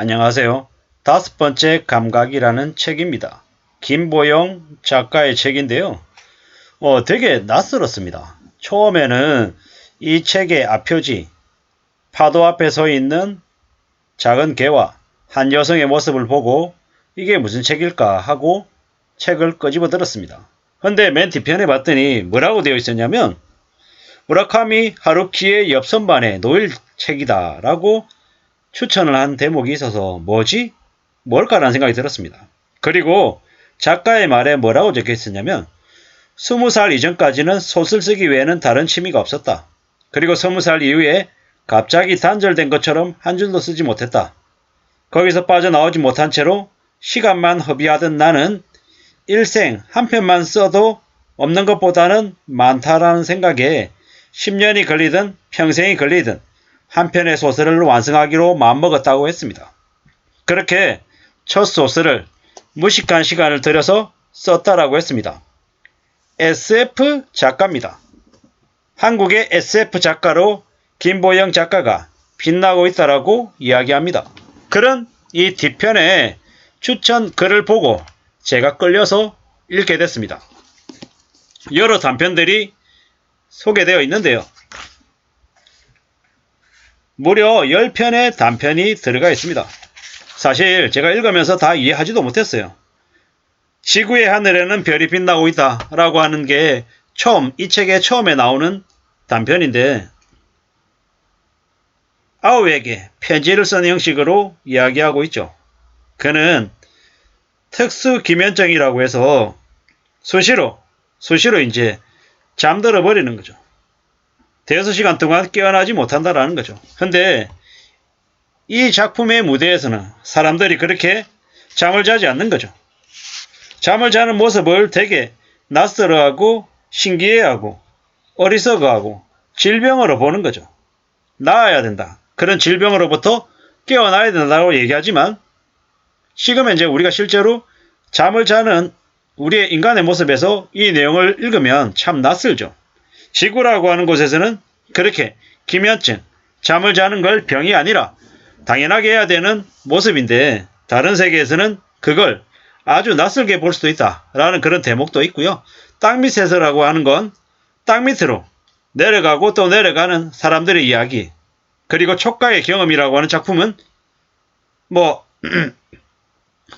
안녕하세요. 다섯 번째 감각이라는 책입니다. 김보영 작가의 책인데요. 되게 낯설었습니다. 처음에는 이 책의 앞표지, 파도 앞에 서 있는 작은 개와 한 여성의 모습을 보고 이게 무슨 책일까 하고 책을 끄집어 들었습니다. 근데 맨 뒤편에 봤더니 뭐라고 되어 있었냐면 무라카미 하루키의 엽선반의 노일 책이다 라고 추천을 한 대목이 있어서 뭐지? 뭘까라는 생각이 들었습니다. 그리고 작가의 말에 뭐라고 적혀 있었냐면 20살 이전까지는 소설 쓰기 외에는 다른 취미가 없었다. 그리고 20살 이후에 갑자기 단절된 것처럼 한 줄도 쓰지 못했다. 거기서 빠져나오지 못한 채로 시간만 허비하던 나는 일생 한 편만 써도 없는 것보다는 많다라는 생각에 10년이 걸리든 평생이 걸리든 한 편의 소설을 완성하기로 마음먹었다고 했습니다. 그렇게 첫 소설을 무식한 시간을 들여서 썼다라고 했습니다. SF 작가입니다. 한국의 SF 작가로 김보영 작가가 빛나고 있다라고 이야기합니다. 그런 이 뒤편에 추천 글을 보고 제가 끌려서 읽게 됐습니다. 여러 단편들이 소개되어 있는데요. 무려 10편의 단편이 들어가 있습니다. 사실 제가 읽으면서 다 이해하지도 못했어요. 지구의 하늘에는 별이 빛나고 있다 라고 하는 게 이 책의 처음에 나오는 단편인데 아우에게 편지를 쓰는 형식으로 이야기하고 있죠. 그는 특수 기면증이라고 해서 수시로 이제 잠들어 버리는 거죠. 대여섯 시간 동안 깨어나지 못한다라는 거죠. 근데 이 작품의 무대에서는 사람들이 그렇게 잠을 자지 않는 거죠. 잠을 자는 모습을 되게 낯설어하고 신기해하고 어리석어하고 질병으로 보는 거죠. 나아야 된다. 그런 질병으로부터 깨어나야 된다고 얘기하지만 지금 현재 우리가 실제로 잠을 자는 우리의 인간의 모습에서 이 내용을 읽으면 참 낯설죠. 지구라고 하는 곳에서는 그렇게 기면증, 잠을 자는 걸 병이 아니라 당연하게 해야 되는 모습인데 다른 세계에서는 그걸 아주 낯설게 볼 수도 있다라는 그런 대목도 있고요. 땅 밑에서라고 하는 건 땅 밑으로 내려가고 또 내려가는 사람들의 이야기, 그리고 촉각의 경험이라고 하는 작품은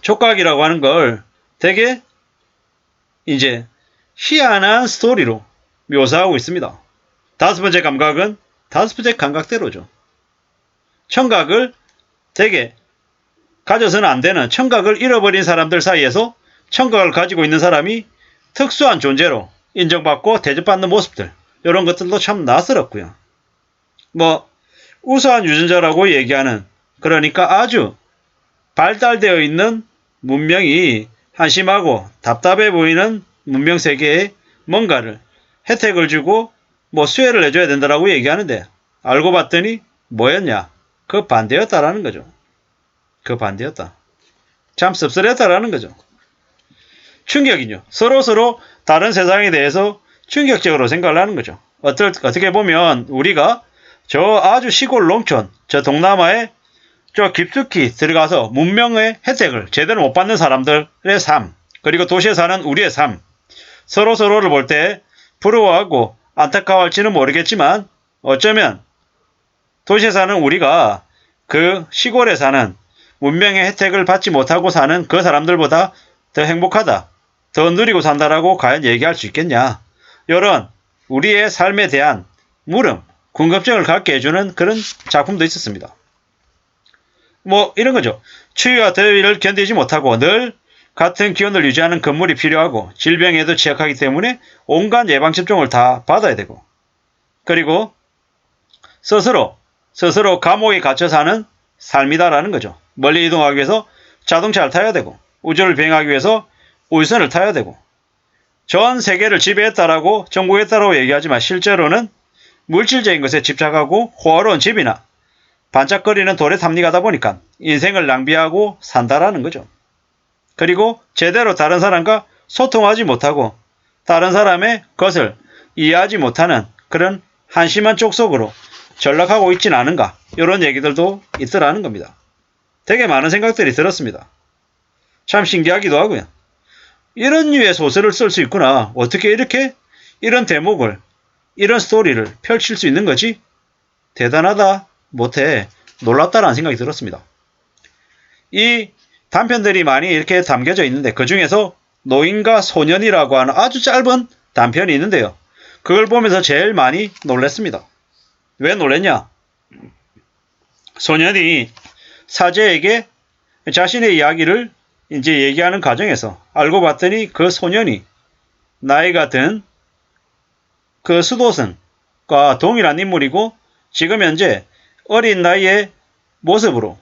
촉각이라고 하는 걸 되게 이제 희한한 스토리로 묘사하고 있습니다. 다섯 번째 감각은 다섯 번째 감각대로죠. 청각을 되게 가져서는 안 되는, 청각을 잃어버린 사람들 사이에서 청각을 가지고 있는 사람이 특수한 존재로 인정받고 대접받는 모습들, 이런 것들도 참 낯설었고요. 우수한 유전자라고 얘기하는, 그러니까 아주 발달되어 있는 문명이 한심하고 답답해 보이는 문명 세계에 뭔가를 혜택을 주고 수혜를 해줘야 된다라고 얘기하는데 알고 봤더니 뭐였냐? 그 반대였다라는 거죠. 그 반대였다. 참 씁쓸했다라는 거죠. 충격이죠. 서로 다른 세상에 대해서 충격적으로 생각을 하는 거죠. 어떻게 보면 우리가 저 아주 시골 농촌, 저 동남아에 저 깊숙이 들어가서 문명의 혜택을 제대로 못 받는 사람들의 삶, 그리고 도시에 사는 우리의 삶, 서로를 볼 때 부러워하고 안타까워할지는 모르겠지만 어쩌면 도시에 사는 우리가 그 시골에 사는 문명의 혜택을 받지 못하고 사는 그 사람들보다 더 행복하다, 더 누리고 산다라고 과연 얘기할 수 있겠냐. 이런 우리의 삶에 대한 물음, 궁금증을 갖게 해주는 그런 작품도 있었습니다. 이런 거죠. 추위와 더위를 견디지 못하고 늘 같은 기온을 유지하는 건물이 필요하고 질병에도 취약하기 때문에 온갖 예방접종을 다 받아야 되고, 그리고 스스로 감옥에 갇혀 사는 삶이다라는 거죠. 멀리 이동하기 위해서 자동차를 타야 되고 우주를 비행하기 위해서 우주선을 타야 되고, 전 세계를 지배했다라고 정복했다라고 얘기하지만 실제로는 물질적인 것에 집착하고 호화로운 집이나 반짝거리는 돌에 탐닉하다 보니까 인생을 낭비하고 산다라는 거죠. 그리고 제대로 다른 사람과 소통하지 못하고 다른 사람의 것을 이해하지 못하는 그런 한심한 쪽 속으로 전락하고 있지는 않은가, 이런 얘기들도 있더라는 겁니다. 되게 많은 생각들이 들었습니다. 참 신기하기도 하고요. 이런 류의 소설을 쓸 수 있구나. 어떻게 이렇게 이런 대목을, 이런 스토리를 펼칠 수 있는 거지? 대단하다, 못해, 놀랍다라는 생각이 들었습니다. 이 단편들이 많이 이렇게 담겨져 있는데 그 중에서 노인과 소년이라고 하는 아주 짧은 단편이 있는데요. 그걸 보면서 제일 많이 놀랐습니다. 왜 놀랬냐? 소년이 사제에게 자신의 이야기를 이제 얘기하는 과정에서 알고 봤더니 그 소년이 나이가 든 그 수도승과 동일한 인물이고 지금 현재 어린 나이의 모습으로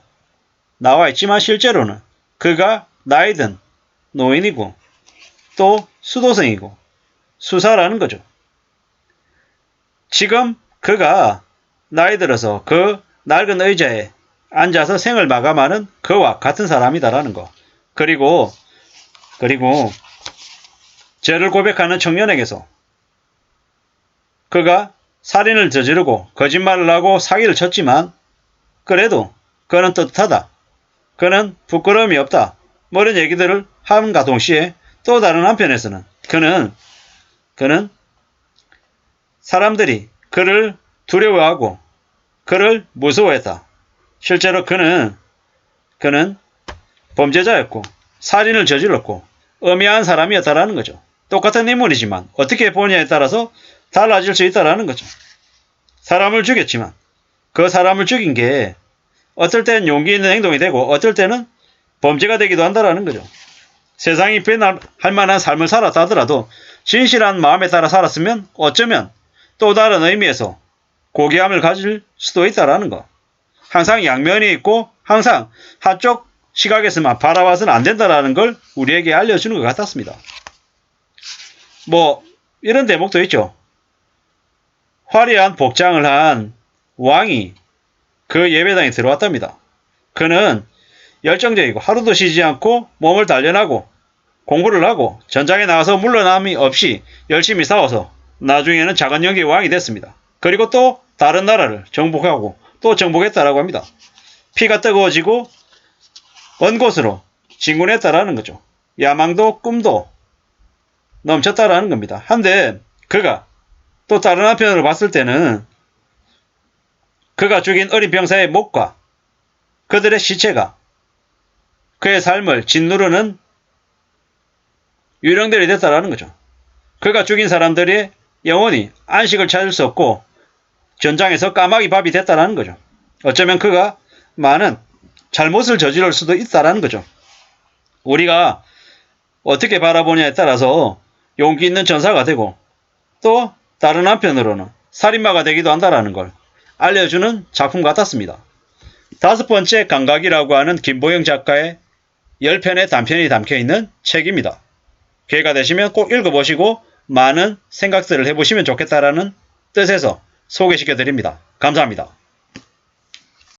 나와 있지만 실제로는 그가 나이 든 노인이고 또 수도승이고 수사라는 거죠. 지금 그가 나이 들어서 그 낡은 의자에 앉아서 생을 마감하는 그와 같은 사람이다라는 거. 그리고 죄를 고백하는 청년에게서 그가 살인을 저지르고 거짓말을 하고 사기를 쳤지만 그래도 그는 떳떳하다. 그는 부끄러움이 없다. 뭐 이런 얘기들을 함과 동시에 또 다른 한편에서는 그는 사람들이 그를 두려워하고 그를 무서워했다. 실제로 그는 범죄자였고 살인을 저질렀고 엄야한 사람이었다라는 거죠. 똑같은 인물이지만 어떻게 보냐에 따라서 달라질 수 있다라는 거죠. 사람을 죽였지만 그 사람을 죽인 게 어떨 땐 용기 있는 행동이 되고 어떨 때는 범죄가 되기도 한다라는 거죠. 세상이 변할 만한 삶을 살았다 하더라도 진실한 마음에 따라 살았으면 어쩌면 또 다른 의미에서 고귀함을 가질 수도 있다라는 거. 항상 양면이 있고 항상 한쪽 시각에서만 바라봐서는 안 된다라는 걸 우리에게 알려주는 것 같았습니다. 뭐 이런 대목도 있죠. 화려한 복장을 한 왕이 그 예배당에 들어왔답니다. 그는 열정적이고 하루도 쉬지 않고 몸을 단련하고 공부를 하고 전장에 나가서 물러남이 없이 열심히 싸워서 나중에는 작은 영계의 왕이 됐습니다. 그리고 또 다른 나라를 정복하고 또 정복했다라고 합니다. 피가 뜨거워지고 먼 곳으로 진군했다라는 거죠. 야망도 꿈도 넘쳤다라는 겁니다. 한데 그가 또 다른 한편으로 봤을 때는 그가 죽인 어린 병사의 목과 그들의 시체가 그의 삶을 짓누르는 유령들이 됐다라는 거죠. 그가 죽인 사람들이 영원히 안식을 찾을 수 없고 전장에서 까마귀 밥이 됐다라는 거죠. 어쩌면 그가 많은 잘못을 저지를 수도 있다라는 거죠. 우리가 어떻게 바라보냐에 따라서 용기 있는 전사가 되고 또 다른 한편으로는 살인마가 되기도 한다라는 걸 알려주는 작품 같았습니다. 5번째 감각이라고 하는 김보영 작가의 10편의 단편이 담겨있는 책입니다. 기회가 되시면 꼭 읽어보시고 많은 생각들을 해보시면 좋겠다라는 뜻에서 소개시켜드립니다. 감사합니다.